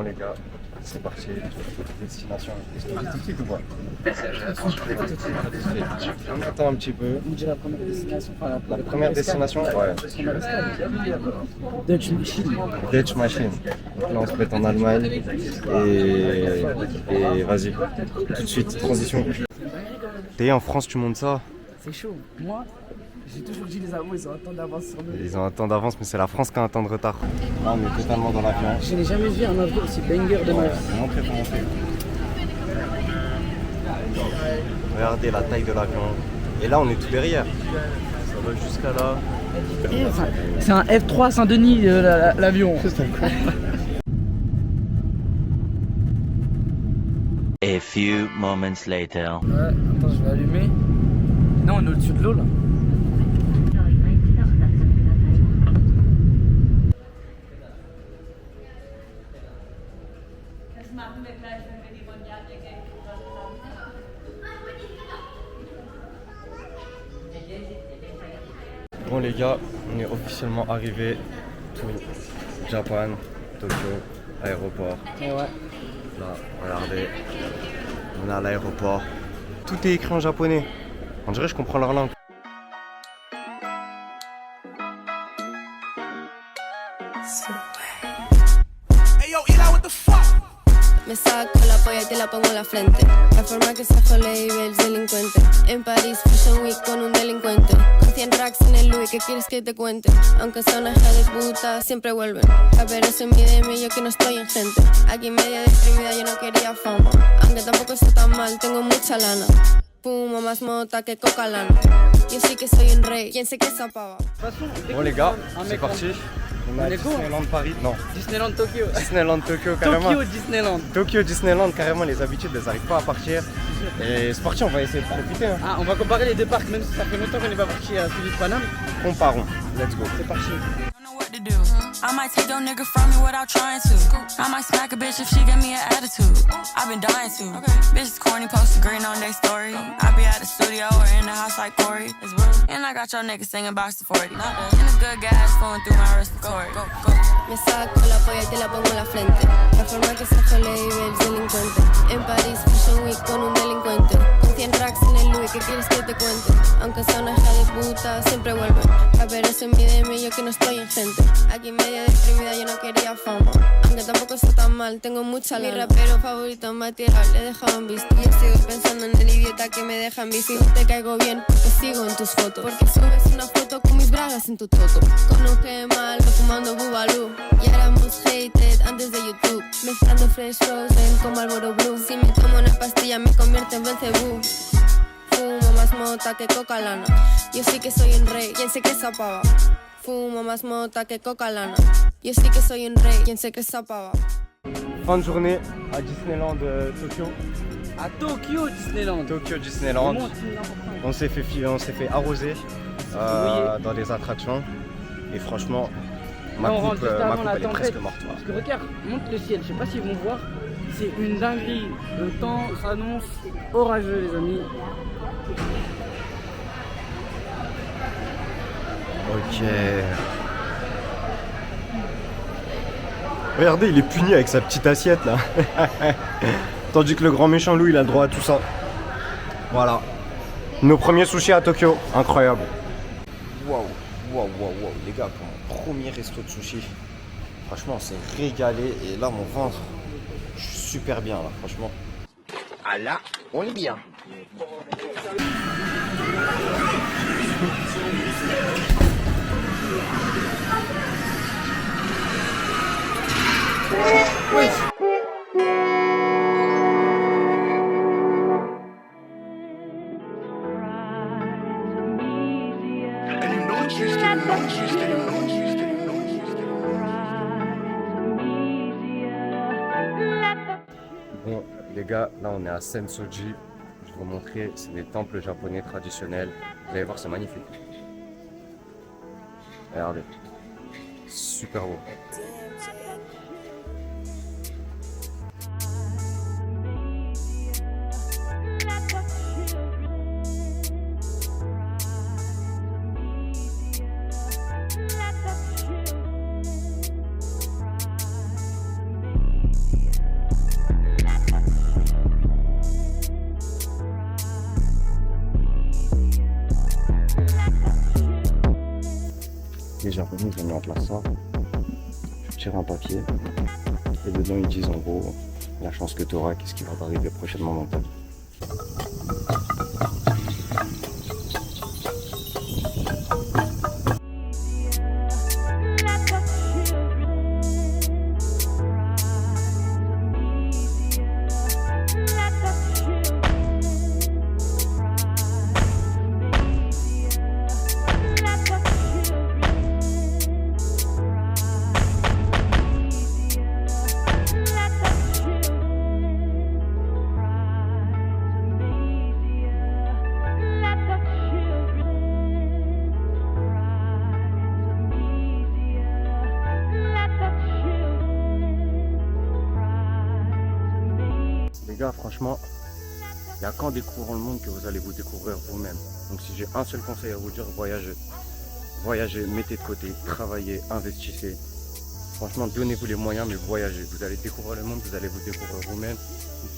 Bon les gars, c'est parti. Destination. Est-ce que j'ai ticket ou pas? On attend un petit peu. On dit la première destination. Enfin, La première destination, ouais. Dutch Machine. Dutch Machine. Donc là on se met en Allemagne et vas-y. Tout de suite, transition. T'es en France, tu montes ça? C'est chaud. Moi, j'ai toujours dit les Allemands, ils ont un temps d'avance sur nous. Ils ont un temps d'avance, mais c'est la France qui a un temps de retard. Là, on est totalement dans l'avion. Je n'ai jamais vu un avion aussi banger de ma vie. Montrez, faut montrer. Regardez la taille de l'avion. Et là, on est tout derrière. Ça va jusqu'à là. C'est un F3 Saint-Denis, l'avion. A few moments later. Ouais, attends, je vais allumer. Non, on est au-dessus de l'eau là. Bon les gars, on est officiellement arrivé tout Japan, Tokyo, aéroport. Et ouais. Là, regardez, on est à l'aéroport. Tout est écrit en japonais. On dirait que je comprends leur langue. Me saco la polla y te la pongo en la frente. La forma que se jole y ve el delincuente. En París Fashion Week con un delincuente. Con 100 racks en el Louis, ¿qué quieres que te cuente? Aunque sea una hija de puta, siempre vuelven. A ver eso en mi DM, yo que no estoy en gente. Aquí media deprimida, yo no quería fama. Aunque tampoco está tan mal, tengo mucha lana. Fumo más mota que coca lana. Yo sí que soy un rey, ¿quién se que esa pava? Bon les gars, c'est parti. On est à Disneyland Paris. Non. Disneyland Tokyo. Disneyland Tokyo carrément. Tokyo Disneyland. Tokyo Disneyland carrément, les habitudes elles n'arrivent pas à partir. Et c'est parti, on va essayer de profiter. Hein. Ah, on va comparer les deux parcs, même si ça fait longtemps qu'on n'est pas parti à celui de Paname. Comparons. Let's go. C'est parti. To do. I might take your nigga from me without trying to. I might smack a bitch if she give me an attitude. I've been dying to. Bitches corny, post green on their story. I be at the studio or in the house like Corey. And I got your nigga singing box to 40. And a good gas flowing through my respiratory. Go, go. Me saco la polla y te la pongo en la frente. La forma que se jole y ve el delincuente. En París Fashion Week con un delincuente. Con 100 racks en el Louis, ¿qué quieres que te cuente? Aunque sea una hija de puta, siempre vuelven. A ver eso en mi DM, yo que no estoy en gente. Aquí media deprimida, yo no quería fama. Aunque tampoco está tan mal, tengo mucha lana. Mi rapero favorito, Matías, le he dejado en visto. Yo sigo pensando en el idiota que me deja en bici. Te caigo bien porque sigo en tus fotos. Porque subes una foto con mis bragas en tu toto. Con un gemal, fumando bubalú. Y éramos hated antes de YouTube. Mezclando fresh frozen con Marlboro Blue. Si me tomo una pastilla me convierte en Belzebú. Fumo más mota que coca lana. Yo sí que soy un rey, ¿quién se que esa pava? Fumo más mota que coca lana. Yo sí que soy un rey, ¿quién se que esa pava? Fin de journée à Disneyland Tokyo. À Tokyo Disneyland. Tokyo Disneyland. On s'est fait arroser dans les attractions. Et franchement, ma coupe elle est presque morte. Parce que regarde, monte le ciel, je sais pas s'ils vont voir. C'est une dinguerie. Le temps s'annonce orageux, les amis. Ok. Regardez, il est puni avec sa petite assiette là. Tandis que le grand méchant Loup, il a le droit à tout ça. Voilà. Nos premiers sushis à Tokyo. Incroyable. Waouh, waouh, waouh, waouh. Les gars, pour mon premier resto de sushi, franchement, on s'est régalé. Et là, mon ventre, je suis super bien là, franchement. Ah là, on est bien. Oui. Bon les gars, là on est à Sensoji. Je vais vous montrer, c'est des temples japonais traditionnels. Vous allez voir, c'est magnifique. Regardez, super beau. Les Japonais ils ont mis en place ça. Je tire un papier et dedans ils disent en gros la chance que tu auras, qu'est-ce qui va t'arriver prochainement dans ta vie. Les gars, franchement, il n'y a qu'en découvrant le monde que vous allez vous découvrir vous-même. Donc si j'ai un seul conseil à vous dire, voyagez. Voyagez, mettez de côté, travaillez, investissez. Franchement, donnez-vous les moyens, mais voyagez. Vous allez découvrir le monde, vous allez vous découvrir vous-même.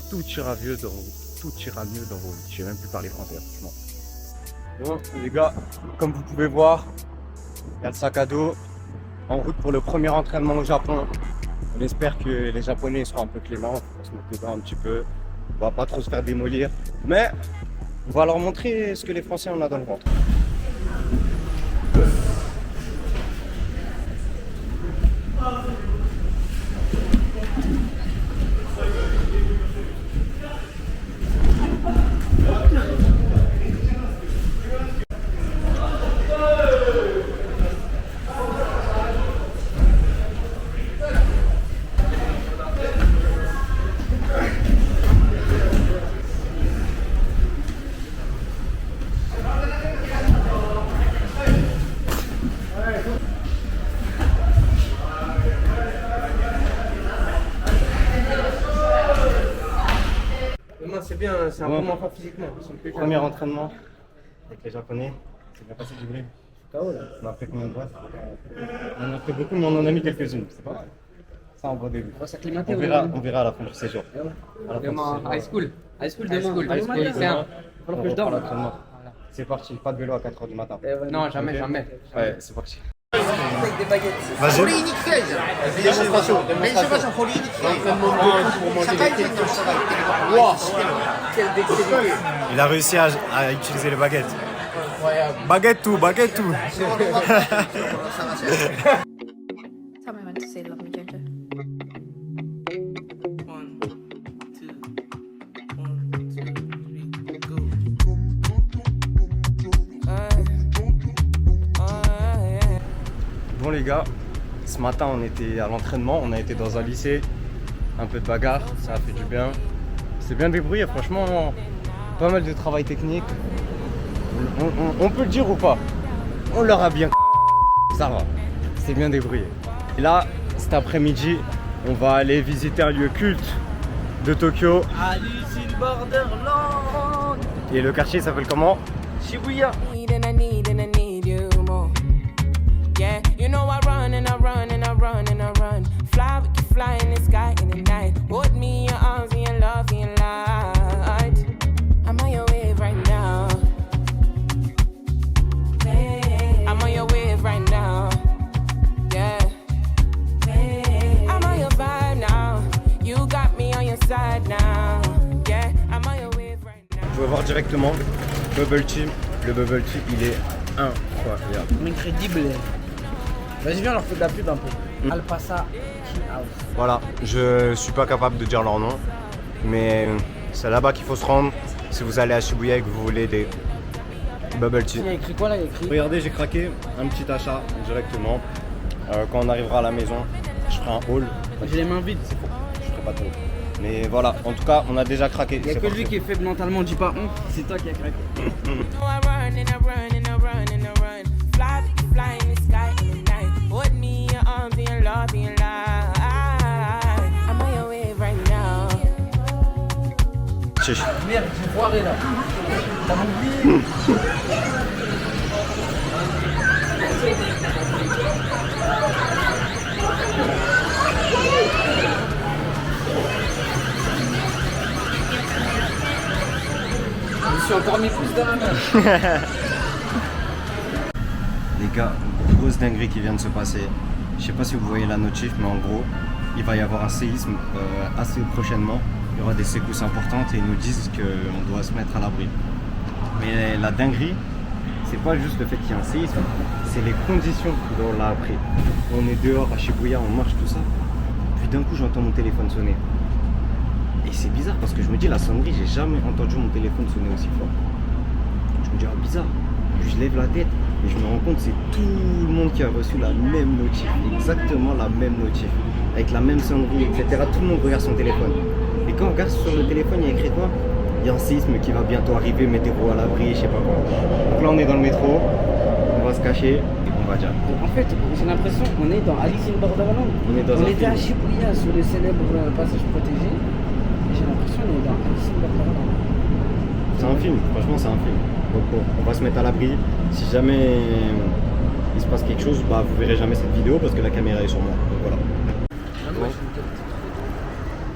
Tout ira mieux dans vos vies. Je sais même plus parler français, franchement. Bon, les gars, comme vous pouvez voir, il y a le sac à dos en route pour le premier entraînement au Japon. On espère que les Japonais seront un peu cléments, on va se mettre dedans un petit peu, on va pas trop se faire démolir, mais on va leur montrer ce que les Français en ont dans le ventre. C'est bien, c'est un Bon. peu moins fort physiquement. Premier entraînement avec les Japonais, c'est bien passé du bruit. KO là. On a fait combien de boîtes? On en a fait beaucoup, mais on en a mis quelques-unes, c'est pas mal. Ça en bon début. On va s'acclimater. On verra à la fin du séjour. À la fin du Demain, séjour. high school. High school High demain. school, high school, Demain, lycéen. il va falloir que je dorme. l'entraînement. C'est parti, pas de vélo à 4h du matin. Non, jamais, jamais. Ouais, c'est parti. Avec des baguettes. Vas-y. Quelle dextérité. Il a réussi à utiliser les baguettes. Baguette tout, baguette tout. Tell me when to say love me, Ginger. 1, 2, 1, 2, 3, go. Bon les gars, ce matin on était à l'entraînement, on a été dans un lycée, un peu de bagarre, ça a fait du bien. C'est bien débrouillé, franchement, pas mal de travail technique. On peut le dire ou pas? On leur a bien ça va, c'est bien débrouillé. Et là, cet après-midi, on va aller visiter un lieu culte de Tokyo. Alice in Borderland. Et le quartier s'appelle comment? Shibuya. And I need you more. Yeah, you know I run and I run and I run and I run. Fly, we can fly in the sky in the night. Hold me in your arms and your love and your light. I'm on your wave right now. I'm on your wave right now. Yeah. I'm on your vibe now. You got me on your side now. Yeah, I'm on your wave right now. Vous pouvez voir directement Bubble Tea. Le Bubble Tea, il est incroyable. Incredible. Vas-y, viens, on leur fait de la pub un peu. Alpassa Tea House. Voilà, je suis pas capable de dire leur nom, mais c'est là-bas qu'il faut se rendre si vous allez à Shibuya et que vous voulez des bubble tea. Il y a écrit quoi là? Il y a écrit. Regardez, j'ai craqué un petit achat directement. Quand on arrivera à la maison, je ferai un haul. J'ai les mains vides. Je ferai pas trop. Mais voilà, en tout cas, on a déjà craqué. Il y a c'est que lui parti. qui est faible mentalement, dis pas c'est toi qui as craqué. I run and I run and I run and I run. Fly, we can fly in the sky in the night. Hold me in your arms and your love and your light. I'm on your wave right now. Chiche. Merde, j'ai foiré là. T'as oublié. Je me suis encore mis plus dans la main. Les gars, grosse dinguerie qui vient de se passer. Je sais pas si vous voyez la notif, mais en gros, il va y avoir un séisme assez prochainement. Il y aura des secousses importantes et ils nous disent qu'on doit se mettre à l'abri. Mais la dinguerie, c'est pas juste le fait qu'il y ait un séisme, c'est les conditions dont on l'a appris. On est dehors à Shibuya, on marche tout ça. Puis d'un coup, j'entends mon téléphone sonner. Et c'est bizarre parce que je me dis, la sonnerie, j'ai jamais entendu mon téléphone sonner aussi fort. Je me dis, ah bizarre. Puis je lève la tête et je me rends compte que c'est tout le monde qui a reçu la même notif, exactement la même notif, avec la même sonnerie, etc. Tout le monde regarde son téléphone. Et quand on regarde sur le téléphone, il y a écrit quoi? Il y a un séisme qui va bientôt arriver, mettez-vous à l'abri, je sais pas quoi. Donc là, on est dans le métro, on va se cacher, on va dire. En fait, j'ai l'impression qu'on est dans Alice in Borderland. On est dans un était à film. Shibuya sur le célèbre passage protégé. Et j'ai l'impression qu'on est dans Alice in Borderland. C'est un film, franchement, c'est un film. Donc bon, on va se mettre à l'abri. Si jamais il se passe quelque chose, bah vous verrez jamais cette vidéo parce que la caméra est sur moi. Donc voilà. Bon.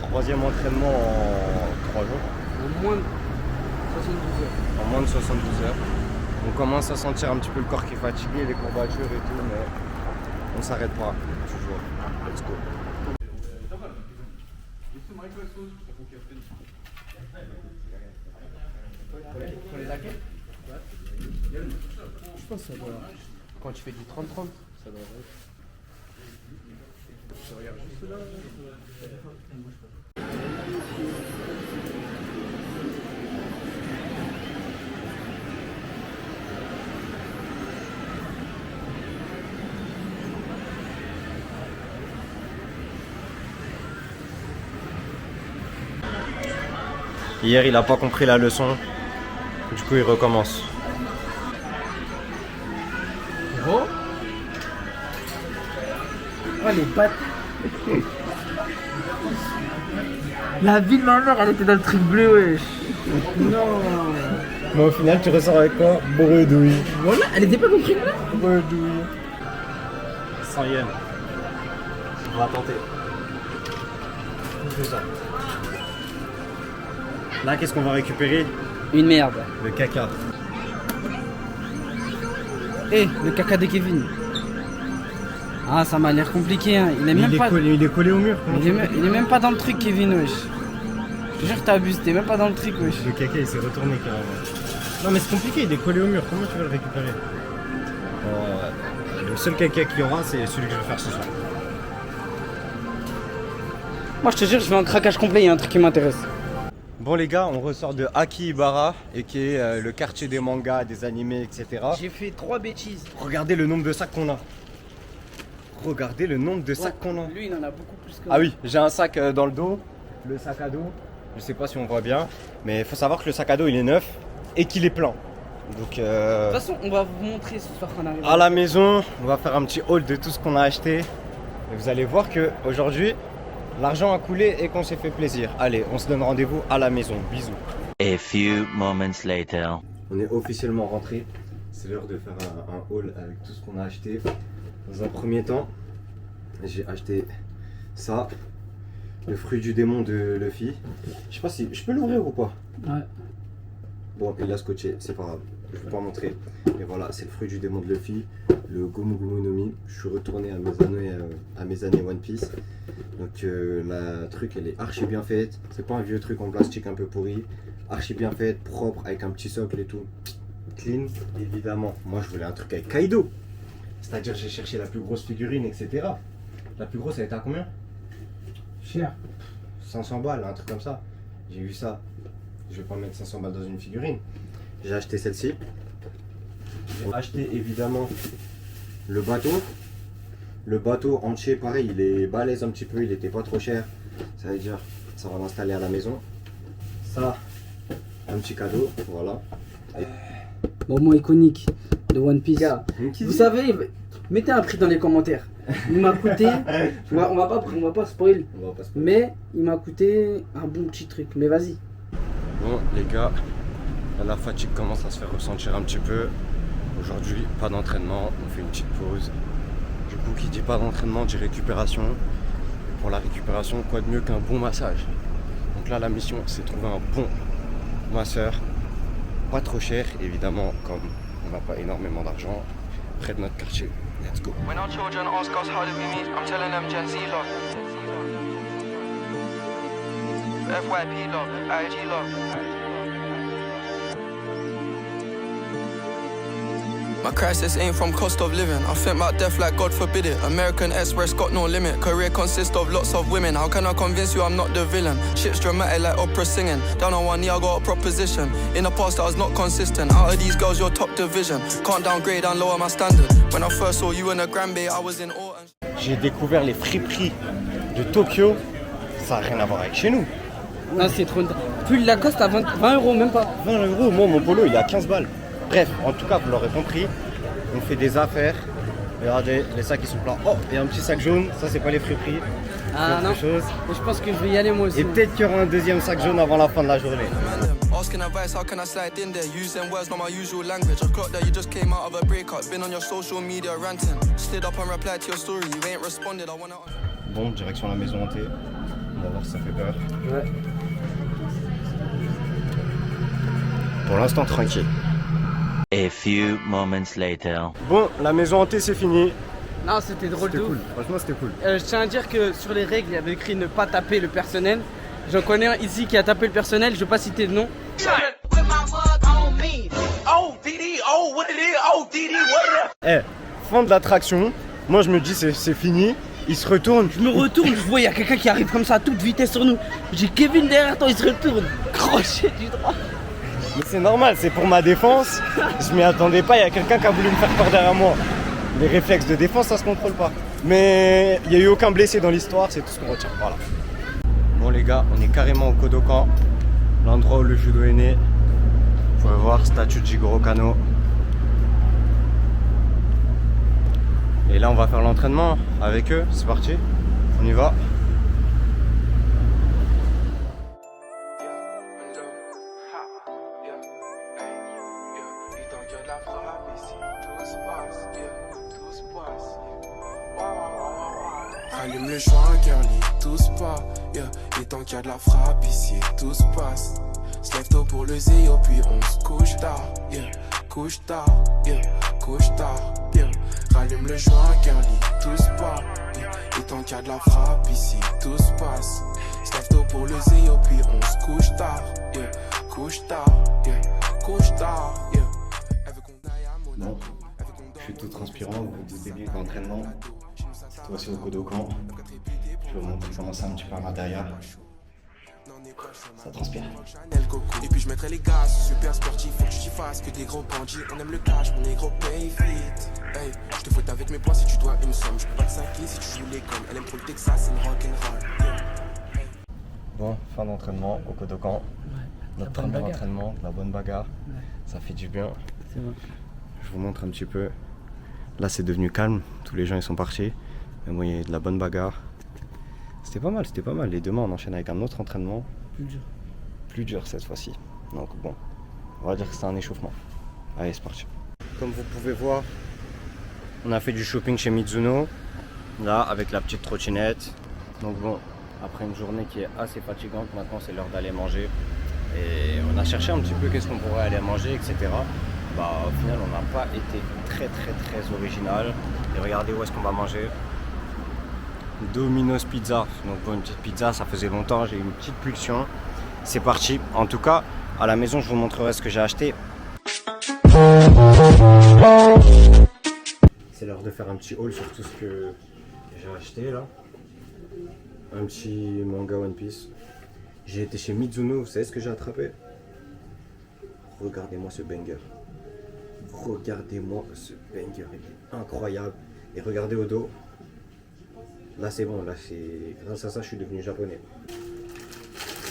Troisième entraînement en 3 jours. Au moins de 72 heures. En moins de 72 heures. On commence à sentir un petit peu le corps qui est fatigué, les courbatures et tout, mais on s'arrête pas. Toujours. Let's go. Pour les laquais. Je pense que ça doit. Quand tu fais du 30-30, ça doit. Je regarde juste là. Hier, il a pas compris la leçon. Du coup, il recommence. Gros. Oh les pattes. La vie de ma mère, elle était dans le truc bleu, wesh. Non. Mais au final, tu ressors avec quoi? Bredouille. Voilà, elle était pas dans le truc bleu. Bredouille. 100 yens. On va tenter. Ça. Là, qu'est-ce qu'on va récupérer? Une merde. Le caca. Eh, le caca de Kevin. Ah, ça m'a l'air compliqué, hein. Il est même pas. Il est collé au mur. Comment tu fais? Il est même pas dans le truc, Kevin, wesh. Je te jure que t'abuses, t'es même pas dans le truc, wesh. Le caca, il s'est retourné carrément. Non, mais c'est compliqué, il est collé au mur. Comment tu vas le récupérer? Le seul caca qu'il y aura, c'est celui que je vais faire ce soir. Moi, je te jure, je fais un craquage complet, il y a un truc qui m'intéresse. Bon les gars, on ressort de Akihabara, et qui est le quartier des mangas, des animés, etc. J'ai fait 3 bêtises. Regardez le nombre de sacs qu'on a. Regardez le nombre de sacs qu'on a. Lui, il en a beaucoup plus que Ah oui, j'ai un sac dans le dos, le sac à dos. Je sais pas si on voit bien, mais il faut savoir que le sac à dos il est neuf et qu'il est plein. Donc De toute façon, on va vous montrer ce soir qu'on arrive. à la maison, on va faire un petit haul de tout ce qu'on a acheté. Et vous allez voir que aujourd'hui, l'argent a coulé et qu'on s'est fait plaisir. Allez, on se donne rendez-vous à la maison. Bisous. A few moments later. On est officiellement rentré. C'est l'heure de faire un haul avec tout ce qu'on a acheté. Dans un premier temps, j'ai acheté ça, le fruit du démon de Luffy. Je sais pas si je peux l'ouvrir ou pas. Ouais. Bon, il l'a scotché, c'est pas grave. Je vais pas montrer. Mais voilà, c'est le fruit du démon de Luffy, le Gomu Gomu no Mi. Je suis retourné à mes années One Piece. Donc la truc, elle est archi bien faite. C'est pas un vieux truc en plastique un peu pourri. Archi bien faite, propre, avec un petit socle et tout. Clean, évidemment. Moi, je voulais un truc avec Kaido. C'est-à-dire, j'ai cherché la plus grosse figurine, etc. La plus grosse, elle était à combien? Cher. 500 balles, un truc comme ça. J'ai eu ça. Je vais pas mettre 500 balles dans une figurine. J'ai acheté celle-ci. J'ai acheté évidemment le bateau. Le bateau entier, pareil, il est balèze un petit peu, il était pas trop cher. Ça veut dire, ça va l'installer à la maison. Ça, un petit cadeau, voilà. Moment iconique de One Piece. Vous savez, mettez un prix dans les commentaires. Il m'a coûté, on va pas spoil, On va pas se- mais il m'a coûté un bon petit truc. Mais vas-y. Bon les gars, la fatigue commence à se faire ressentir un petit peu. Aujourd'hui, pas d'entraînement, on fait une petite pause. Du coup, qui dit pas d'entraînement dit récupération. Et pour la récupération, quoi de mieux qu'un bon massage? Donc là, la mission, c'est de trouver un bon masseur. Pas trop cher, évidemment, comme on n'a pas énormément d'argent. près de notre quartier. Let's go. When our children ask us how did we meet, I'm telling them Gen Z love. FYP love, IG love. My crisis ain't from cost of living. I think about death like God forbid it. American Express got no limit. Career consists of lots of women. How can I convince you I'm not the villain? Shit's dramatic like opera singing. Down on one knee I got a proposition. In the past I was not consistent. Out of these girls you're top division. Can't downgrade and lower my standard. When I first saw you in the Granby I was in awe. J'ai découvert les friperies de Tokyo. Ça n'a rien à voir avec chez nous. Non, c'est trop. Puis la Lacoste à 20 euros, même pas. 20 euros, moi mon polo il est à 15 balles. Bref, en tout cas vous l'aurez compris, on fait des affaires. Regardez, les sacs ils sont pleins. Oh, il y a un petit sac jaune, ça c'est pas les friperies. Ah non, chose. je pense que je vais y aller moi aussi. Et peut-être qu'il y aura un deuxième sac jaune avant la fin de la journée. Asking advice, how can I slide in there? Using words, not my usual language. I clocked that you just came out of a breakup. Been on your social media ranting. Slid up and replied to your story. You ain't responded. I wanna. Bon, direction la maison hantée. On va voir si ça fait peur. Ouais. Pour l'instant, tranquille. A few moments later. Bon, la maison hantée c'est fini. Non, c'était drôle de C'était ouf. cool, franchement c'était cool. Je tiens à dire que sur les règles, il y avait écrit ne pas taper le personnel. J'en connais un ici qui a tapé le personnel, je vais pas citer de nom. Eh, fin de l'attraction. Moi je me dis c'est fini. Il se retourne. Je me retourne, je vois il y a quelqu'un qui arrive comme ça à toute vitesse sur nous. J'ai Kevin derrière toi, il se retourne. Crochet du droit. Mais c'est normal, c'est pour ma défense. Je m'y attendais pas, il y a quelqu'un qui a voulu me faire peur derrière moi. Les réflexes de défense, ça se contrôle pas. Mais il n'y a eu aucun blessé dans l'histoire, c'est tout ce qu'on retient. Voilà. Bon les gars, on est carrément au Kodokan, l'endroit où le judo est né. Vous pouvez voir, statue de Jigoro Kano. Et là on va faire l'entraînement avec eux, c'est parti, on y va. Allume le joint, girly, tout se passe, yeah. Et tant qu'il y a de la frappe ici, tout se passe. Se lève tôt pour le zéo, puis on se couche tard, yeah. Couche tard, yeah. Couche tard, yeah. Rallume le joint, girly, tout se passe, yeah. Et tant qu'il y a de la frappe ici, tout se passe. Se lève tôt pour le zéo, puis on se couche tard, yeah. Couche tard, yeah. Couche tard, yeah. Bon, je suis tout transpirant, vous vous doutez bien que l'entraînement, c'est aussi au Kodokan. Je vais vous montrer comment c'est un petit peu à l'intérieur. Ça transpire. Et puis je mettrai les gars, super sportif, faut que tu t'y fasses que des gros bandits. On aime le cash, mon négro pay fit. Hey, je te fouette avec mes points si tu dois une somme. Je peux pas te saquer si tu joues les gommes. Elle aime trop le Texas, c'est une rock'n'roll. Yeah. Bon, fin d'entraînement au Kodokan. Notre premier entraînement, de la bonne bagarre. Ouais. Ça fait du bien. C'est bon. Je vous montre un petit peu. Là c'est devenu calme, tous les gens ils sont partis. Mais bon, il y a de la bonne bagarre. C'était pas mal. Et demain on enchaîne avec un autre entraînement. Plus dur cette fois-ci. Donc bon, on va dire que c'est un échauffement. Allez, c'est parti. Comme vous pouvez voir, on a fait du shopping chez Mizuno. Là, avec la petite trottinette. Donc bon, après une journée qui est assez fatigante, maintenant c'est l'heure d'aller manger. Et on a cherché un petit peu qu'est-ce qu'on pourrait aller manger, etc. Bah, au final, on n'a pas été très original. Et regardez où est-ce qu'on va manger. Domino's Pizza. Donc bon, une petite pizza, ça faisait longtemps, j'ai eu une petite pulsion. C'est parti. En tout cas, à la maison, je vous montrerai ce que j'ai acheté. C'est l'heure de faire un petit haul sur tout ce que j'ai acheté là. Un petit manga One Piece. J'ai été chez Mizuno, vous savez ce que j'ai attrapé? Regardez-moi ce banger. Regardez-moi ce banger, il est incroyable. Et regardez au dos. Là c'est bon, là c'est grâce à ça je suis devenu japonais.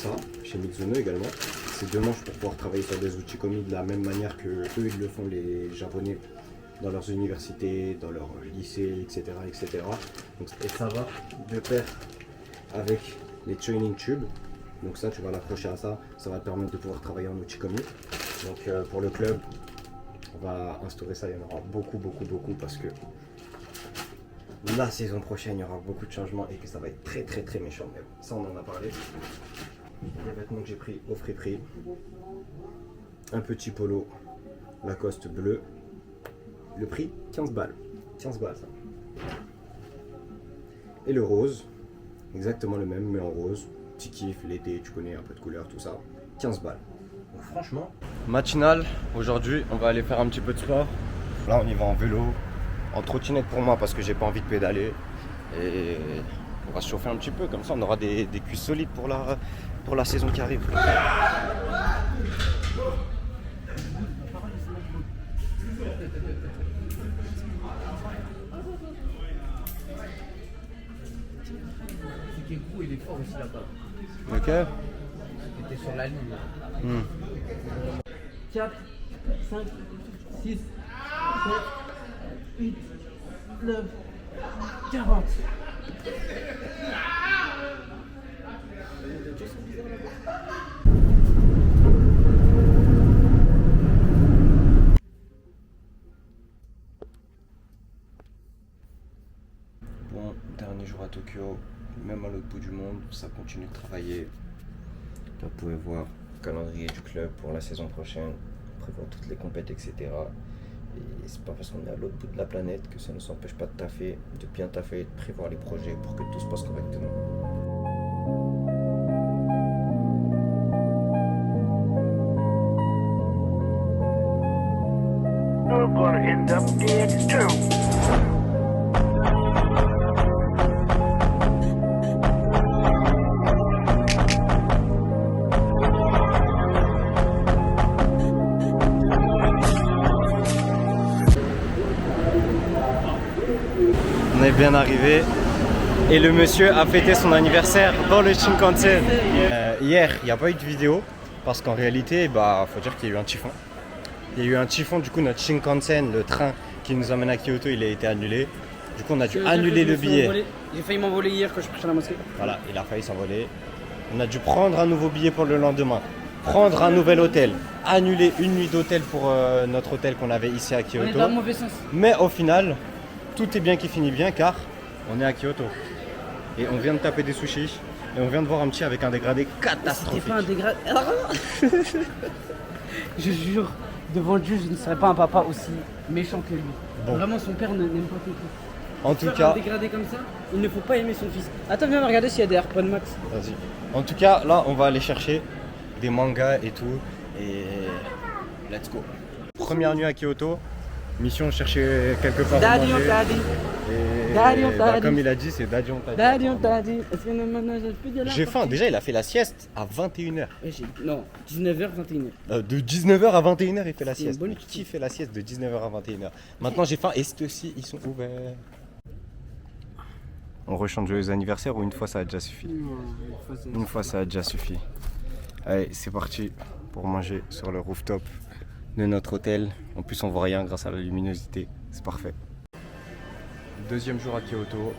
Ça, chez Mizuno également, c'est deux manches pour pouvoir travailler sur des outils commis de la même manière que eux ils le font les japonais dans leurs universités, dans leurs lycées, etc. Donc, et ça va de pair avec les training tubes. Donc ça tu vas l'accrocher à ça, ça va te permettre de pouvoir travailler en outil commis. Donc pour le club, on va instaurer ça, il y en aura beaucoup parce que la saison prochaine il y aura beaucoup de changements et que ça va être très méchant. Mais ça on en a parlé. Les vêtements que j'ai pris au friperie, un petit polo Lacoste bleu, Le prix, 15 balles. 15 balles, ça. Et le rose, exactement le même, mais en rose. Petit kiff, l'été, tu connais, un peu de couleur, tout ça. 15 balles. Donc franchement... Matinale, aujourd'hui, on va aller faire un petit peu de sport. Là, on y va en vélo, en trottinette pour moi, parce que j'ai pas envie de pédaler. Et on va se chauffer un petit peu, comme ça, on aura des cuisses solides pour la saison qui arrive. Il est fort aussi là-bas. Ok. Il était sur la ligne. 4, 5, 6, 7, 8, 9, 40. Bon, dernier jour à Tokyo, même à l'autre bout du monde, ça continue de travailler. Vous pouvez voir le calendrier du club pour la saison prochaine, prévoir toutes les compétitions, etc. Et c'est pas parce qu'on est à l'autre bout de la planète que ça ne nous empêche pas de taffer, de bien taffer, de prévoir les projets pour que tout se passe correctement. You're gonna end up dead too. On est bien arrivé et le monsieur a fêté son anniversaire dans le Shinkansen. Hier, il n'y a pas eu de vidéo parce qu'en réalité, faut dire qu'il y a eu un typhon. Il y a eu un typhon, du coup notre Shinkansen, le train qui nous amène à Kyoto, il a été annulé. Du coup on a dû annuler le billet. J'ai failli m'envoler hier quand je prêchais à la mosquée. Voilà, il a failli s'envoler. On a dû prendre un nouveau billet pour le lendemain, prendre un nouvel hôtel, annuler une nuit d'hôtel pour notre hôtel qu'on avait ici à On est Kyoto. dans le mauvais sens. Mais au final, tout est bien qui finit bien car on est à Kyoto. Et on vient de taper des sushis et on vient de voir un petit avec un dégradé catastrophique. C'était pas un dégradé. Je jure, devant Dieu, je ne serais pas un papa aussi méchant que lui. Bon. Vraiment, son père n'aime pas quelqu'un. En tout Faire cas, un dégradé comme ça, il ne faut pas aimer son fils. Attends, viens regarder s'il y a des AirPods Max. vas-y. En tout cas, là, on va aller chercher des mangas et tout. Et let's go. Première nuit à Kyoto. Mission chercher quelque part à Daddy, on manger. t'a dit. Et Daddy, on t'a dit. comme il a dit, c'est Daddy on t'a dit. Daddy, on t'a dit. Est-ce que maintenant je peux dire là? J'ai faim. Déjà, il a fait la sieste à 21h. Non, 19h, 21h. De 19h à 21h, il fait la C'est une sieste. bonne Mais qui fait la sieste de 19h à 21h? Maintenant, j'ai faim et ceux-ci, ils sont ouverts. On rechante joyeux anniversaire ou une fois ça a déjà suffi? Une fois ça a déjà suffi. Allez, c'est parti pour manger sur le rooftop de notre hôtel. En plus, on voit rien grâce à la luminosité. C'est parfait. Deuxième jour à Kyoto.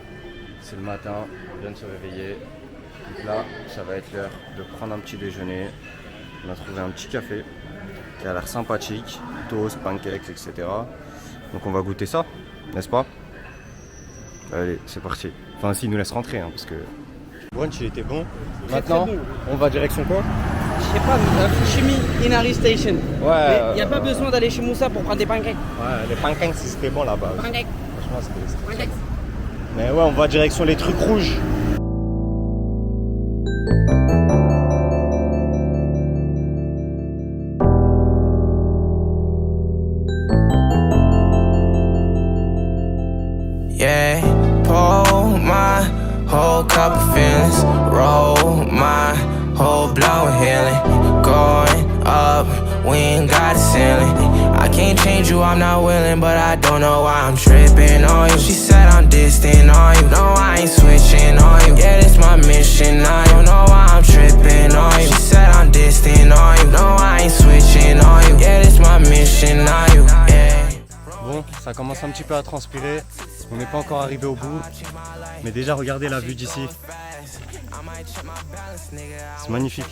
C'est le matin. On vient de se réveiller. Donc là, ça va être l'heure de prendre un petit déjeuner. On a trouvé un petit café qui a l'air sympathique. Toast, pancakes, etc. Donc on va goûter ça, n'est-ce pas? Allez, c'est parti. Enfin, s'il nous laisse rentrer, hein, parce que le brunch il était bon. Maintenant, très bon. on va direction quoi? Je sais pas, Fushimi Inari Station. Ouais. Il n'y a pas besoin d'aller chez Moussa pour prendre des pancakes. Ouais, les pancakes c'était bon là-bas. Pancakes. Franchement, c'était. Pancakes. Mais ouais, on va direction les trucs rouges. Yeah, pull my whole cup of feelings, roll my whole blown healing, going up, we ain't got a ceiling. I can't change you, I'm not willing, but I don't know why I'm tripping on you. She said I'm distant on you, no I ain't switching on you. Yeah, this my mission, I don't know why I'm tripping on you. She said I'm distant on you, no I ain't switching on you. Yeah, this my mission, on you. Yeah. Bon, ça commence un petit peu à transpirer. On n'est pas encore arrivé au bout. Mais déjà, regardez la vue d'ici. C'est magnifique.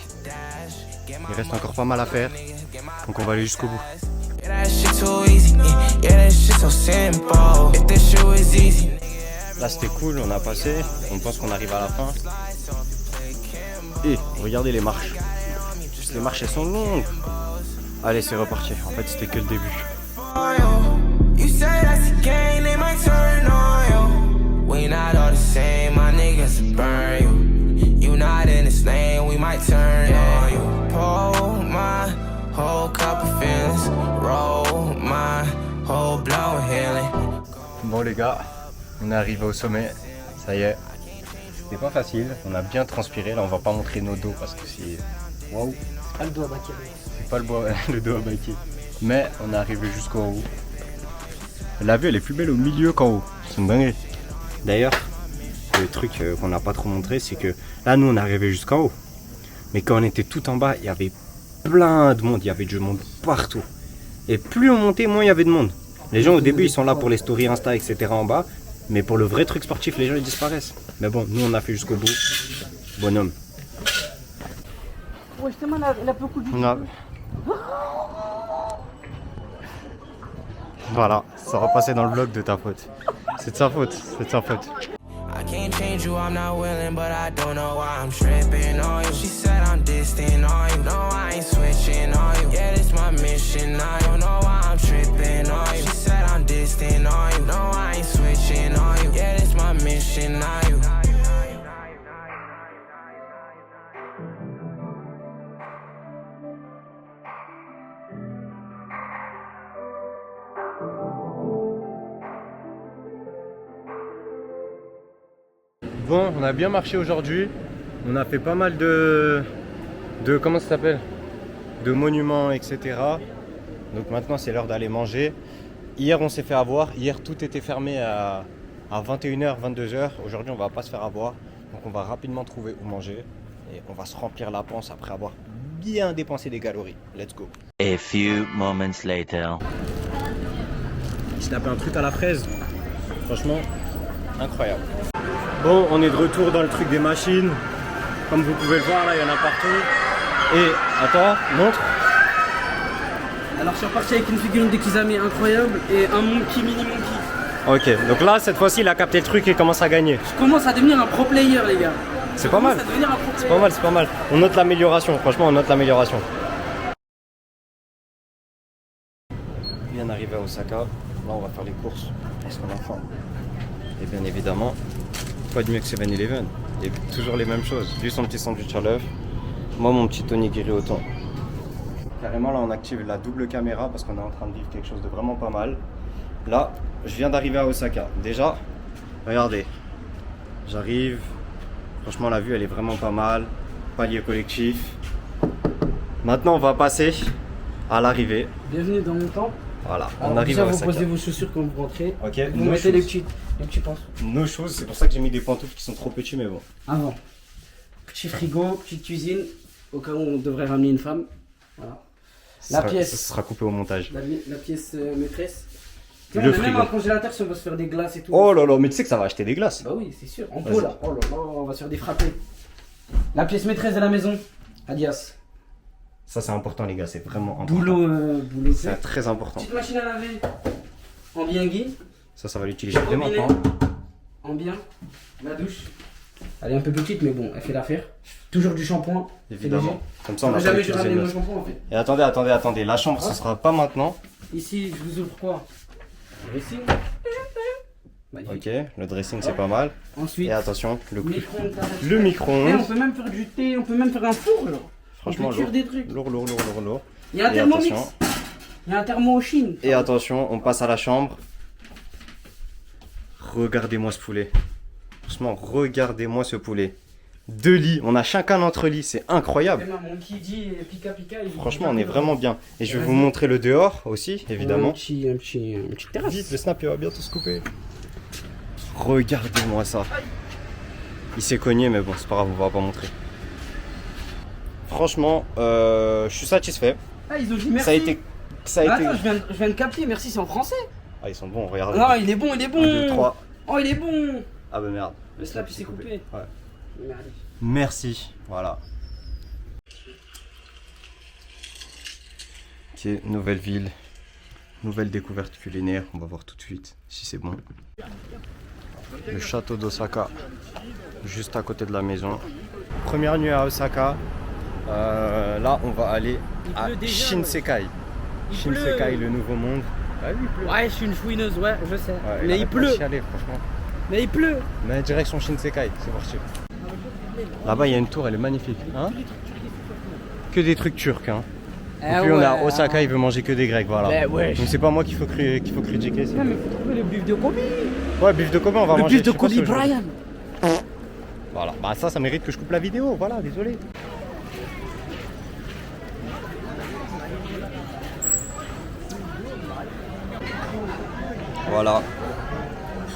Il reste encore pas mal à faire. Donc on va aller jusqu'au bout. Là c'était cool, on a passé. On pense qu'on arrive à la fin. Et regardez les marches. Les marches elles sont longues. Allez, c'est reparti. En fait, c'était que le début. You said les gars, on est arrivé au sommet, ça y est. C'était pas facile, on a bien transpiré, là on va pas montrer nos dos parce que c'est... Waouh. C'est pas le dos à baquer. C'est pas le dos à baquer. Mais on est arrivé jusqu'au haut. La vue elle est plus belle au milieu qu'en haut, c'est une dinguerie. D'ailleurs, le truc qu'on n'a pas trop montré, c'est que là nous on est arrivé jusqu'en haut. Mais quand on était tout en bas, il y avait plein de monde, il y avait du monde partout. Et plus on montait, moins il y avait de monde. Les gens au début ils sont là pour les stories Insta etc en bas. Mais pour le vrai truc sportif, les gens ils disparaissent. Mais bon, nous on a fait jusqu'au bout. Bonhomme. Ouais, justement, elle a beaucoup de... Voilà, ça va passer dans le vlog de ta faute. C'est de sa faute, c'est de sa faute. I can't change you, I'm not willing, but I don't know why I'm tripping on you. She said I'm distant on you, no I ain't switching on you. Yeah, it's my mission, I don't know why I'm tripping on you. She said I'm distant on you, no I ain't switching on you. Yeah, it's my mission, on you. Bon, on a bien marché aujourd'hui. On a fait pas mal de comment ça s'appelle, de monuments, etc. Donc maintenant c'est l'heure d'aller manger. Hier on s'est fait avoir. Hier tout était fermé à 21h, 22h. Aujourd'hui on va pas se faire avoir. Donc on va rapidement trouver où manger. Et on va se remplir la panse après avoir bien dépensé des calories. Let's go. A few moments later. J'ai tapé un truc à la fraise. Franchement, incroyable. Bon, on est de retour dans le truc des machines. Comme vous pouvez le voir, là, il y en a partout. Et, attends, montre. Alors, je suis reparti avec une figurine de Kizame incroyable et un monkey, mini monkey. Ok, donc là, cette fois-ci, il a capté le truc et commence à gagner. Je commence à devenir un pro player, les gars. C'est pas mal. C'est pas mal, c'est pas mal. On note l'amélioration, franchement, on note l'amélioration. Bien arrivé à Osaka. Là, on va faire les courses parce qu'on a faim. Et bien évidemment, pas de mieux que 7-Eleven. Il y a toujours les mêmes choses. Lui, son petit sandwich à l'œuf. Moi, mon petit onigiri au thon. Carrément, là, on active la double caméra parce qu'on est en train de vivre quelque chose de vraiment pas mal. Là, je viens d'arriver à Osaka. Déjà, regardez. J'arrive. Franchement, la vue, elle est vraiment pas mal. Palier collectif. Maintenant, on va passer à l'arrivée. Bienvenue dans mon temple. Voilà, alors, on arrive déjà, à vous Osaka. posez vos chaussures quand vous rentrez. Ok, vous mettez les petits pinceaux. Nos choses, c'est pour ça que j'ai mis des pantoufles qui sont trop petits, mais bon. Avant. Petit frigo, petite cuisine, au cas où on devrait ramener une femme. Voilà. La pièce. Ça sera coupé au montage. La pièce maîtresse. Le on a frigo. même un congélateur si on va se faire des glaces et tout. Oh là là, mais tu sais que ça va acheter des glaces. Bah oui, c'est sûr. En pot là. Oh là là, on va se faire des frappés. La pièce maîtresse de la maison. Adias. Ça c'est important les gars, c'est vraiment important. Boulot C'est fait. très important. Petite machine à laver. En bien gay. Ça va l'utiliser dès Robinet. maintenant. En bien. La douche. Elle est un peu petite mais bon, elle fait l'affaire. Toujours du shampoing. Évidemment. Comme ça on va pas jamais utiliser ramené le mon neuf. shampoing en fait. Et attendez. La chambre, ce sera pas maintenant. Ici, je vous ouvre quoi? Le dressing. Ok, le dressing c'est pas mal. Ensuite, Et attention, le micro-ondes. Le micro-ondes. Et on peut même faire du thé, on peut même faire un four genre. Franchement on peut cuire lourd. des trucs. Lourd. Il y a un Et thermomix. attention. Il y a un thermo au Chine. Et attention, on passe à la chambre. Regardez-moi ce poulet. Franchement, regardez-moi ce poulet. 2 lits, on a chacun notre lit, c'est incroyable. Même mon qui dit pika pika. Franchement, on est vraiment bien. Et je vais vous montrer le dehors aussi, évidemment. Un petit terrasse. Vite, le snap il va bientôt se couper. Regardez-moi ça. Il s'est cogné, mais bon, c'est pas grave, on va pas montrer. Franchement, je suis satisfait. Ah, ils ont dit merci. Ça a été. Attends, je viens de capter, merci, c'est en français. Ah, ils sont bons, regardez. Non, il est bon. 1, 2, 3. Oh, il est bon. Ah, bah merde. Le snap il s'est coupé. Ouais. Merde. Merci, voilà. Ok, nouvelle ville, nouvelle découverte culinaire. On va voir tout de suite si c'est bon. Le château d'Osaka, juste à côté de la maison. Première nuit à Osaka. Là, on va aller à Shinsekai. Shinsekai, le nouveau monde. Ah oui, il pleut. Ouais, je suis une fouineuse, ouais, je sais. Ouais, mais il arrête pas de pleut. chialer, franchement. Mais il pleut. Mais direction Shinsekai, c'est parti. Là-bas, il y a une tour, elle est magnifique. Hein, que des trucs turcs. Hein. Et puis on a Osaka, il veut manger que des grecs, voilà. Mais ouais. Donc c'est pas moi qu'il faut critiquer. Non, mais faut trouver le buff de Kobe. Ouais, bif de Kobe, on va Le manger. bif de je sais pas Kobe si aujourd'hui. Bryant. Voilà, bah ça mérite que je coupe la vidéo, voilà, désolé. Voilà.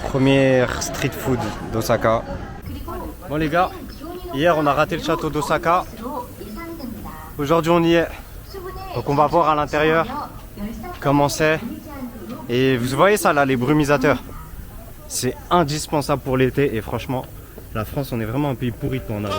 Première street food d'Osaka. Bon les gars, hier on a raté le château d'Osaka. Aujourd'hui on y est. Donc on va voir à l'intérieur comment c'est. Et vous voyez ça là, les brumisateurs. C'est indispensable pour l'été et franchement, la France on est vraiment un pays pourri quand on a.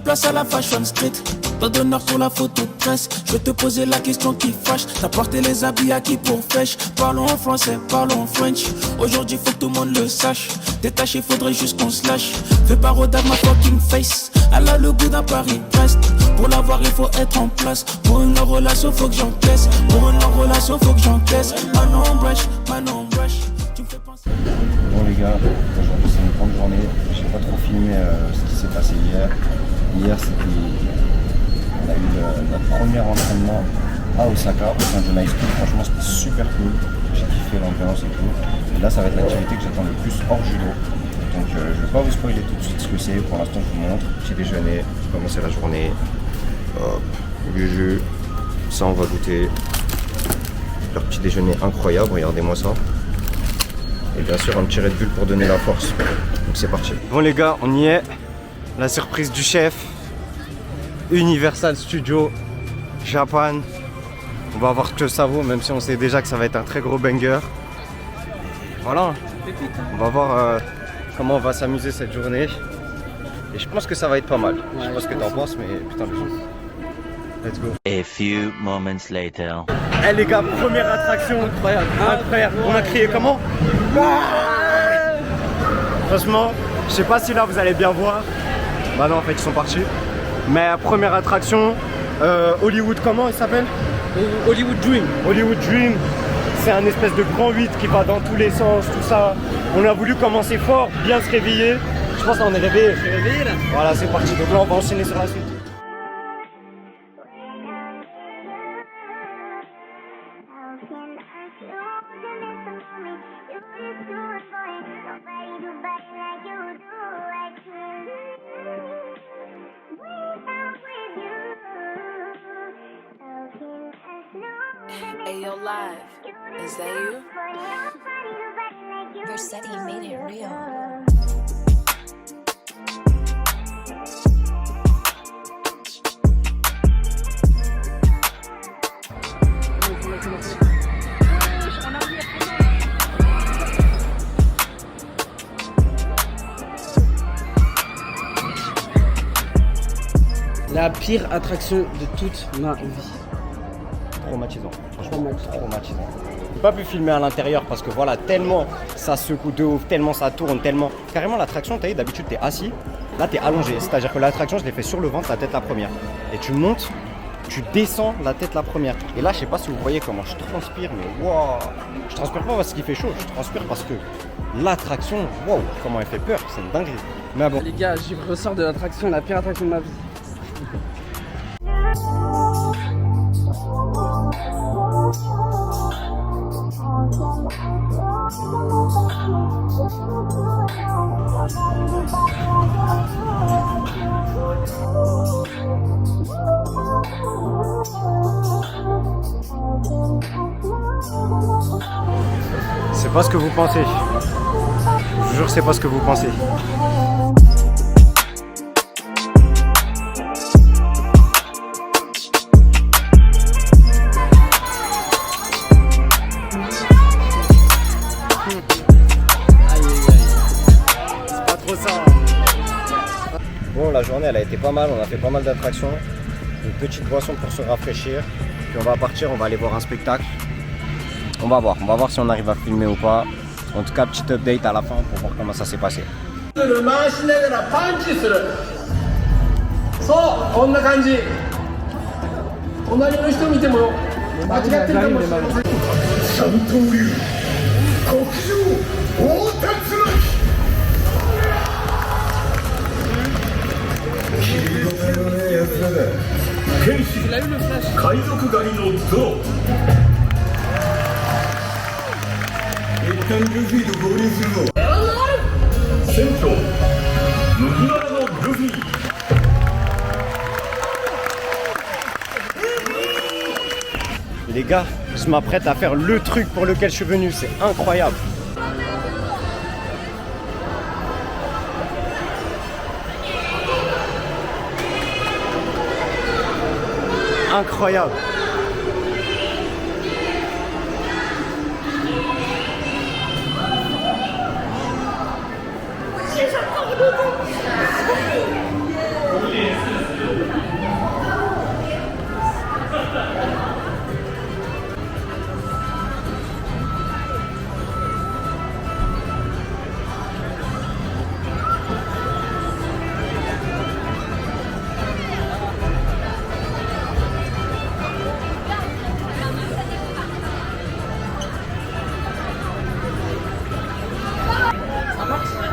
Place à la fashion street, pas d'honneur pour la photo de presse. Je vais te poser la question qui fâche. T'as porté les habits à qui pour fèche? Parlons en français, parlons en French. Aujourd'hui faut que tout le monde le sache. Détaché, faudrait juste qu'on se lâche. Fais pas rodave ma fucking face. Elle a le goût d'un Paris-Brest. Pour l'avoir il faut être en place. Pour une longue relation faut que j'encaisse. Pour une longue relation faut que j'encaisse. Manon Brush, tu me fais penser. Bon les gars, aujourd'hui c'est une grande journée. J'ai pas trop filmé ce qui s'est passé hier. Hier, on a eu notre premier entraînement à Osaka, au sein de Nice School. Franchement, c'était super cool. J'ai kiffé l'ambiance et tout. Et là, ça va être l'activité que j'attends le plus hors judo. Donc, je ne vais pas vous spoiler tout de suite ce que c'est. Pour l'instant, je vous montre. Petit déjeuner, commencer la journée. Hop, du jus. Ça, on va goûter. Leur petit déjeuner incroyable, regardez-moi ça. Et bien sûr, un petit Red Bull pour donner la force. Donc, c'est parti. Bon, les gars, on y est. La surprise du chef, Universal Studio Japan. On va voir ce que ça vaut, même si on sait déjà que ça va être un très gros banger. Voilà, on va voir comment on va s'amuser cette journée. Et je pense que ça va être pas mal. Je sais pas ce que t'en penses, mais putain de jeu. Let's go. A few moments later. Eh les gars, première attraction. Incroyable. Incroyable. On a crié comment? Franchement, je sais pas si là vous allez bien voir. Bah non, en fait ils sont partis. Mais première attraction, Hollywood, comment il s'appelle? Hollywood Dream. Hollywood Dream, c'est un espèce de grand 8 qui va dans tous les sens, tout ça. On a voulu commencer fort, bien se réveiller. Je pense qu'on est réveillé. Je suis réveillé là. Voilà, c'est parti. Donc là on va enchaîner sur la suite. Hey, yo, live. Is that you? Versetti made it real. La pire attraction de toute ma vie. Traumatisant, franchement, traumatisant. J'ai pas pu filmer à l'intérieur parce que voilà, tellement ça secoue de ouf, tellement ça tourne, tellement. Carrément l'attraction, t'as vu, d'habitude t'es assis, là t'es allongé. C'est-à-dire que l'attraction, je l'ai fait sur le ventre, la tête la première. Et tu montes, tu descends la tête la première. Et là, je sais pas si vous voyez comment je transpire, mais waouh! Je transpire pas parce qu'il fait chaud, je transpire parce que l'attraction, waouh, comment elle fait peur, c'est une dinguerie. Mais bon. Les gars, je ressors de l'attraction, la pire attraction de ma vie. C'est pas ce que vous pensez. Je vous jure, c'est pas ce que vous pensez. C'est pas trop ça. Bon, la journée elle a été pas mal, on a fait pas mal d'attractions. Une petite boisson pour se rafraîchir. Puis on va partir, on va aller voir un spectacle. On va voir si on arrive à filmer ou pas. En tout cas, petit update à la fin pour voir comment ça s'est passé. Il a eu le flash. Les gars, je m'apprête à faire le truc pour lequel je suis venu, c'est incroyable. Incroyable.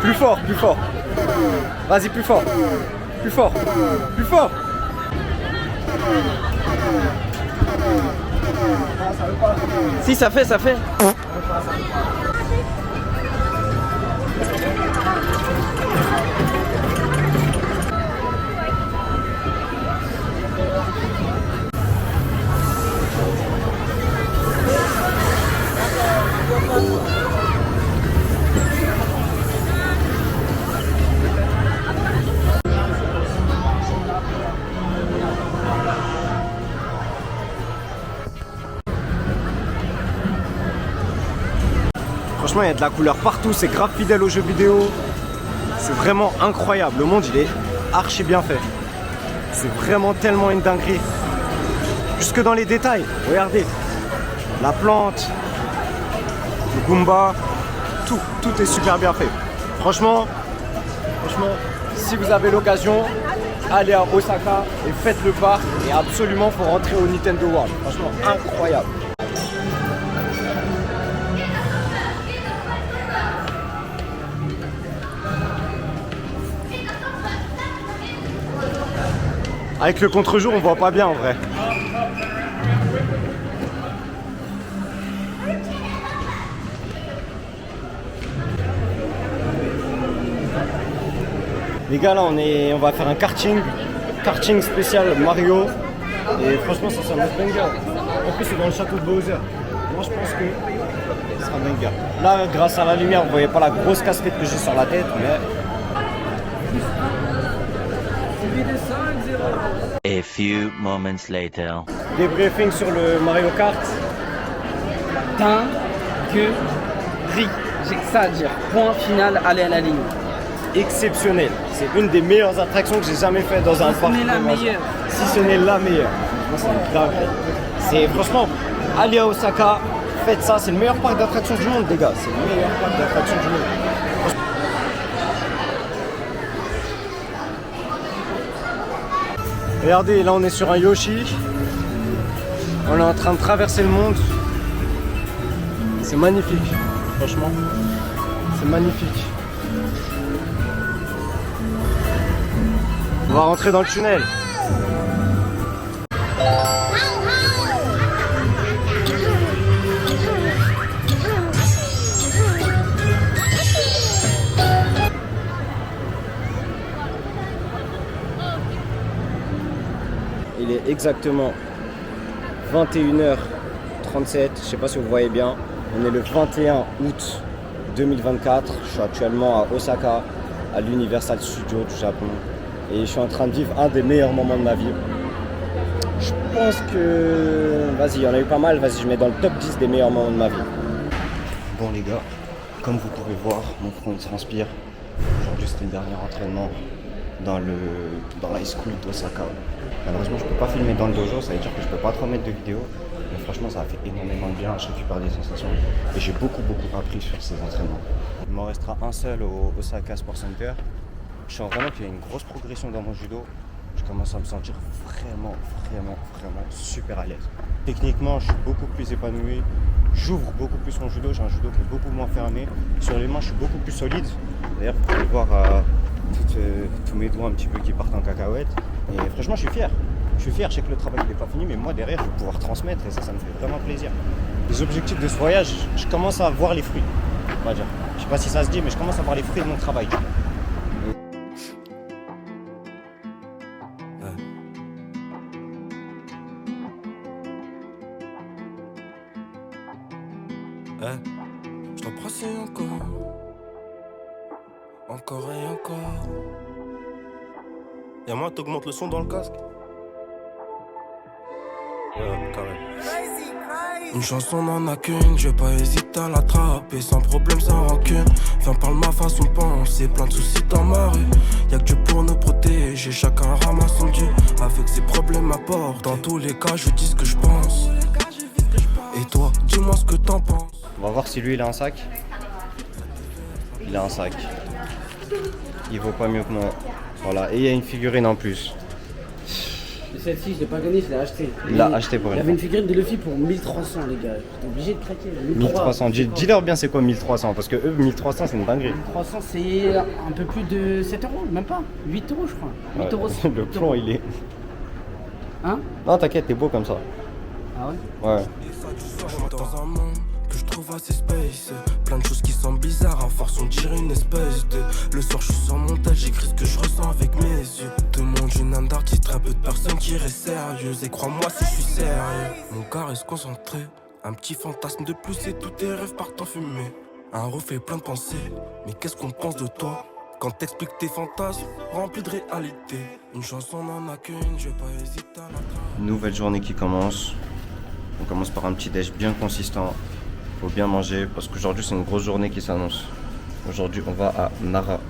Plus fort, plus fort. Vas-y, plus fort. Plus fort. Plus fort. Si, ça fait, ça fait. Franchement, il y a de la couleur partout, c'est grave fidèle aux jeux vidéo. C'est vraiment incroyable. Le monde, il est archi bien fait. C'est vraiment tellement une dinguerie. Jusque dans les détails. Regardez. La plante, le Goomba, tout est super bien fait. Franchement, si vous avez l'occasion, allez à Osaka et faites le parc. Et absolument, faut rentrer au Nintendo World. Franchement, incroyable. Avec le contre-jour, on voit pas bien en vrai. Les gars, là, on va faire un karting spécial Mario. Et franchement, ça sera notre banger. En plus, c'est dans le château de Bowser. Moi, je pense que ça sera banger. Là, grâce à la lumière, vous voyez pas la grosse casquette que j'ai sur la tête, mais... A few moments later. Débriefing sur le Mario Kart. Dinguerie. J'ai que ça à dire. Point final, aller à la ligne. Exceptionnel. C'est une des meilleures attractions que j'ai jamais fait dans un parc. Si ce n'est la meilleure. Si ce n'est la meilleure. C'est dingue. C'est franchement, allez à Osaka, faites ça. C'est le meilleur parc d'attractions du monde, les gars. C'est le meilleur parc d'attractions du monde. Regardez, là on est sur un Yoshi. On est en train de traverser le monde. C'est magnifique, franchement. C'est magnifique. On va rentrer dans le tunnel. Il est exactement 21h37, je sais pas si vous voyez bien. On est le 21 août 2024. Je suis actuellement à Osaka, à l'Universal Studio du Japon. Et je suis en train de vivre un des meilleurs moments de ma vie. Je pense que... Vas-y, il y en a eu pas mal. Vas-y, je mets dans le top 10 des meilleurs moments de ma vie. Bon les gars, comme vous pouvez voir, mon front il transpire. Aujourd'hui c'était le dernier entraînement dans l'high school d'Osaka. Malheureusement je peux pas filmer dans le dojo, ça veut dire que je peux pas trop mettre de vidéos. Mais franchement ça a fait énormément de bien, je récupère des sensations. Et j'ai beaucoup appris sur ces entraînements. Il m'en restera un seul au Osaka Sport Center. Je sens vraiment qu'il y a une grosse progression dans mon judo. Je commence à me sentir vraiment super à l'aise. Techniquement, je suis beaucoup plus épanoui. J'ouvre beaucoup plus mon judo. J'ai un judo qui est beaucoup moins fermé. Sur les mains, je suis beaucoup plus solide. D'ailleurs, vous pouvez voir tous mes doigts un petit peu qui partent en cacahuète. Et franchement, je suis fier. Je sais que le travail n'est pas fini, mais moi derrière, je vais pouvoir transmettre et ça me fait vraiment plaisir. Les objectifs de ce voyage, je commence à voir les fruits. On va dire. Je sais pas si ça se dit, mais je commence à voir les fruits de mon travail. Je t'embrasse encore. Encore et encore. Y'a moi, t'augmentes le son dans le casque. Carré. Une chanson n'en a qu'une, je vais pas hésiter à l'attraper. Sans problème, sans rancune. Viens parle ma façon de penser, plein de soucis dans ma rue. Y'a que Dieu pour nous protéger, chacun ramasse son Dieu. Avec ses problèmes à porter. Dans tous les cas, je dis ce que je pense. Et toi, dis-moi ce que t'en penses. On va voir si lui il a un sac. Il a un sac. Il vaut pas mieux que moi. Voilà, et il y a une figurine en plus. Celle-ci, je l'ai pas gagnée, je l'ai achetée. Il l'a acheté pour Il y elle. avait une figurine de Luffy pour 1300, les gars. J'étais obligé de craquer. 1300. Dis-leur bien c'est quoi 1300, parce que eux, 1300 c'est une dinguerie. 1300, c'est un peu plus de 7 euros, même pas. 8 euros, je crois. 8 euros. Le plomb il est. Hein? Non, t'inquiète, t'es beau comme ça. Ah ouais? Ouais. Dans un monde que je trouve assez space. Plein de choses qui semblent bizarres, à force on dirait une espèce de. Le soir je suis sur mon tel, j'écris ce que je ressens avec mes yeux. Tout le monde une âme d'artiste, très peu de personnes qui restent sérieuses. Et crois-moi si je suis sérieux. Mon cœur est concentré, un petit fantasme de plus et tous tes rêves partent en fumée. Un reflet plein de pensées, mais qu'est-ce qu'on pense de toi? Quand t'expliques tes fantasmes, remplis de réalité. Une chanson n'en a qu'une, je vais pas hésiter à la. Nouvelle journée qui commence. On commence par un petit déj bien consistant. Faut bien manger parce qu'aujourd'hui c'est une grosse journée qui s'annonce. Aujourd'hui on va à Nara.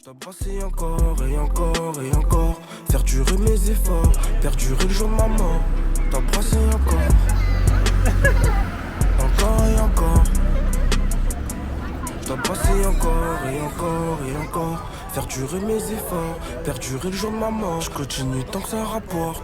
T'embrasser encore et encore et encore. Faire durer mes efforts, perdurer le jour de ma mort. T'embrasser encore. Encore et encore. T'embrasser encore et encore et encore. Faire durer mes efforts, perdurer le jour de ma mort. Je continue tant que ça rapporte.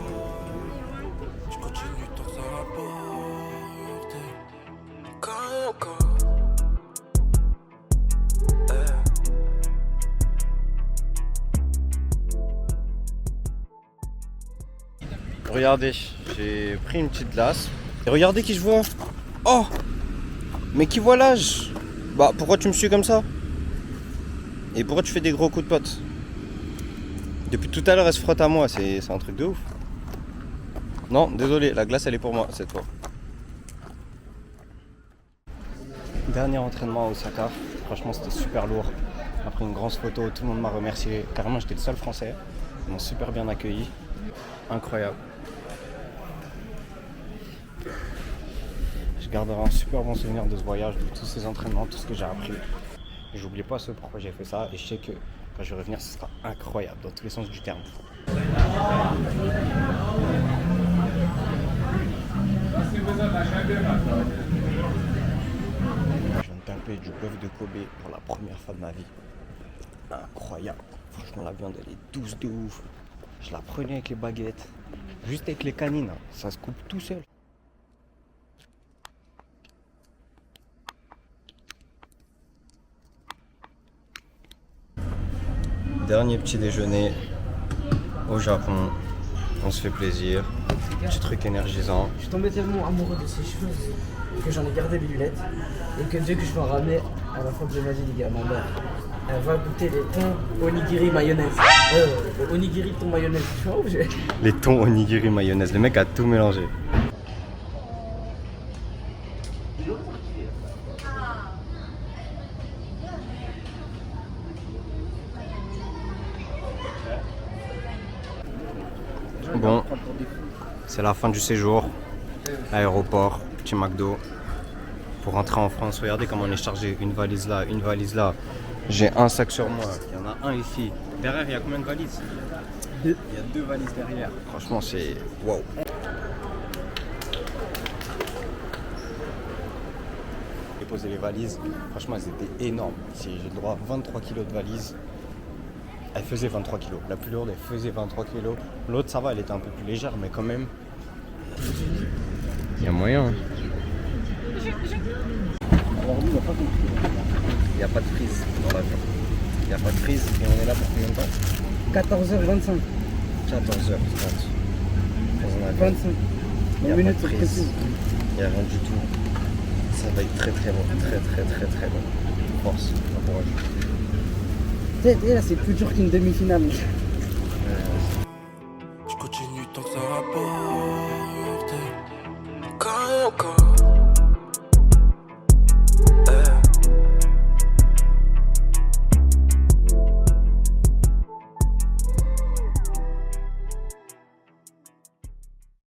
Regardez, j'ai pris une petite glace. Et regardez qui je vois. Oh! Mais qui vois l'âge? Bah pourquoi tu me suis comme ça? Et pourquoi tu fais des gros coups de pote? Depuis tout à l'heure elle se frotte à moi, c'est un truc de ouf. Non, désolé, la glace elle est pour moi cette fois. Dernier entraînement à Osaka, franchement c'était super lourd. Après une grosse photo, tout le monde m'a remercié. Carrément j'étais le seul français. Ils m'ont super bien accueilli. Incroyable. Je garderai un super bon souvenir de ce voyage, de tous ces entraînements, tout ce que j'ai appris. J'oublie pas ce pourquoi j'ai fait ça et je sais que quand je vais revenir ce sera incroyable dans tous les sens du terme. Je viens de taper du bœuf de Kobe pour la première fois de ma vie. Incroyable. Franchement la viande elle est douce de ouf. Je la prenais avec les baguettes, juste avec les canines, ça se coupe tout seul. Dernier petit déjeuner au Japon, on se fait plaisir, petit truc énergisant. Je suis tombé tellement amoureux de ces choses que j'en ai gardé les lunettes et que dès que je m'en ramais, à la fin de ma vie, les gars, ma mère, elle va goûter les thons onigiri mayonnaise. Le onigiri thon mayonnaise, tu vois où j'ai... Les thons onigiri mayonnaise, le mec a tout mélangé. Bon, c'est la fin du séjour. Aéroport, petit McDo. Pour rentrer en France, regardez comment on est chargé. Une valise là, une valise là. J'ai un sac sur moi, il y en a un ici. Derrière, il y a combien de valises? Deux. Il y a 2 valises derrière. Franchement, c'est wow. J'ai posé les valises. Franchement, elles étaient énormes. J'ai le droit à 23 kilos de valises. Elle faisait 23 kilos. La plus lourde, elle faisait 23 kilos. L'autre, ça va, elle était un peu plus légère, mais quand même. Il y a moyen. Hein. Alors, nous, on n'a pas compris. Il n'y a pas de prise dans l'avion. Il n'y a pas de prise et on est là pour combien de temps? 14h25. 14h30. 25. Il n'y a pas de prise. Il n'y a rien du tout. Ça va être très très bon, très bon. Force, courage. Là, c'est plus dur qu'une demi-finale. Je continue tant que ça rapporte. Quand